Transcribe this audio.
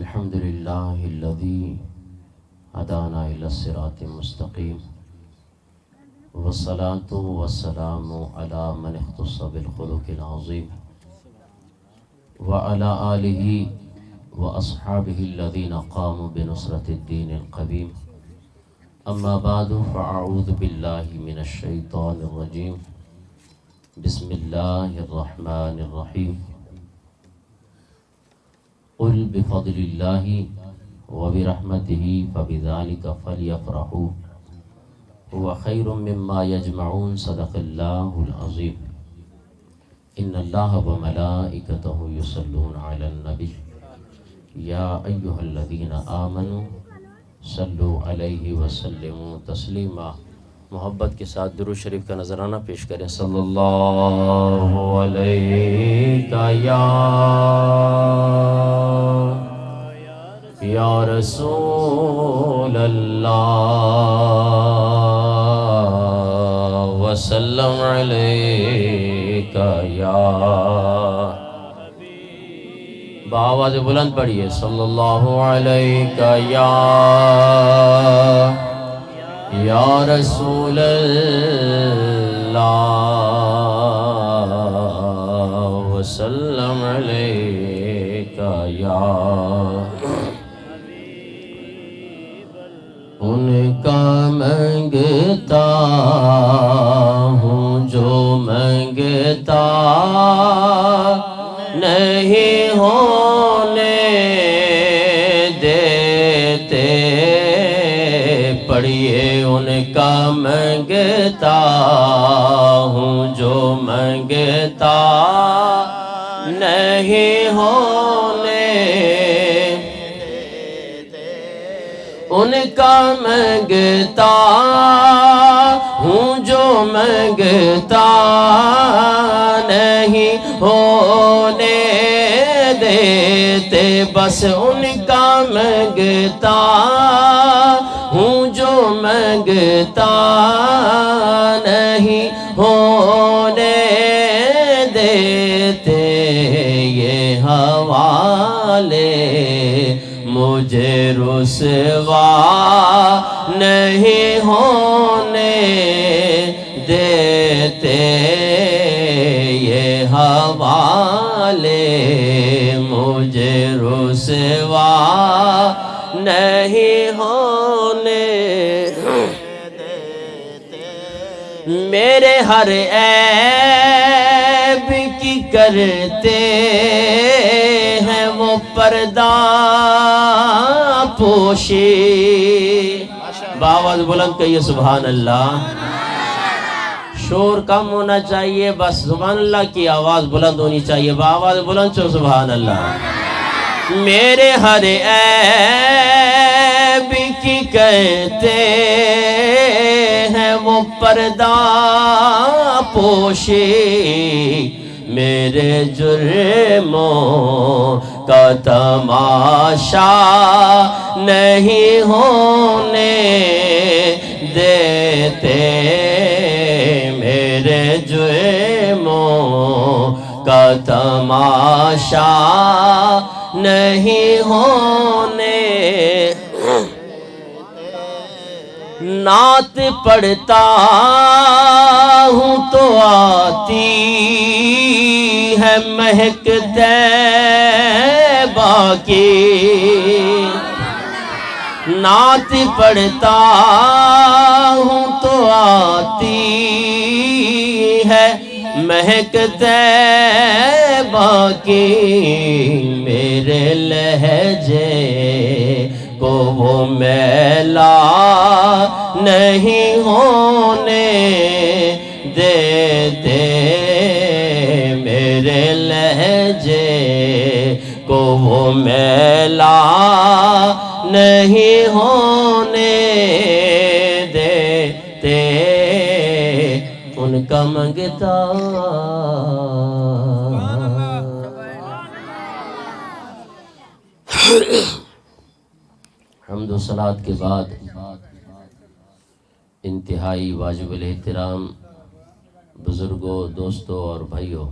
الحمد لله الذي هدانا إلى الصراط المستقيم والصلاة والسلام على من اختص بالخلق العظيم وعلى آله وأصحابه الذين قاموا بنصرة الدين القويم. أما بعد فأعوذ بالله من الشيطان الرجيم. بسم الله الرحمن الرحيم. قل بفضل الله وبرحمته فبذلك فليفرحوا هو خير مما يجمعون. صدق الله العظيم. إن الله وملائكته يصلون على النبي يا أيها الذين آمنوا صلوا علیہ وسلموا تسلیما. محبت کے ساتھ درود شریف کا نذرانہ پیش کریں. صلی اللہ علیہ یا رسول اللہ وسلم علیہ یا بآواز بلند پڑھیے. صلی اللہ علیہ یا رسول اللہ وسلم علیہ یا. ان کا منگتا ہوں جو منگتا نہیں ہونے دیتے. پڑھیے. ان کا منگتا ہوں جو منگتا نہیں ہونے. ان کا منگتا ہوں جو منگتا نہیں ہونے دیتے. بس ان کا منگتا ہوں جو منگتا نہیں ہونے دیتے. یہ حوالے مجھے رسوا نہیں ہونے دیتے. یہ حوالے مجھے رسوا نہیں ہونے دیتے. میرے ہر عیب کی کرتے ہیں وہ پردہ پوشی. بآواز بلند کہیے سبحان اللہ. شور کم ہونا چاہیے, بس سبحان اللہ کی آواز بلند ہونی چاہیے. بآواز بلند چو سبحان اللہ. میرے ہر عیب کی کہتے ہیں وہ پردہ پوشی. میرے جرموں کا تماشا نہیں ہونے دیتے. میرے جرموں کا تماشا نہیں ہونے. نعت پڑھتا ہوں تو آتی ہے مہک طیبہ کی. نعت پڑھتا ہوں تو آتی ہے مہک طیبہ کی. میرے لہجے کو وہ میلا نہیں ہونے دیتے. میرے لہجے کو وہ میلا نہیں ہونے دیتے. ان کا منگتا حمد و صلات کے بعد انتہائی واجب الاحترام بزرگوں، دوستوں اور بھائیوں،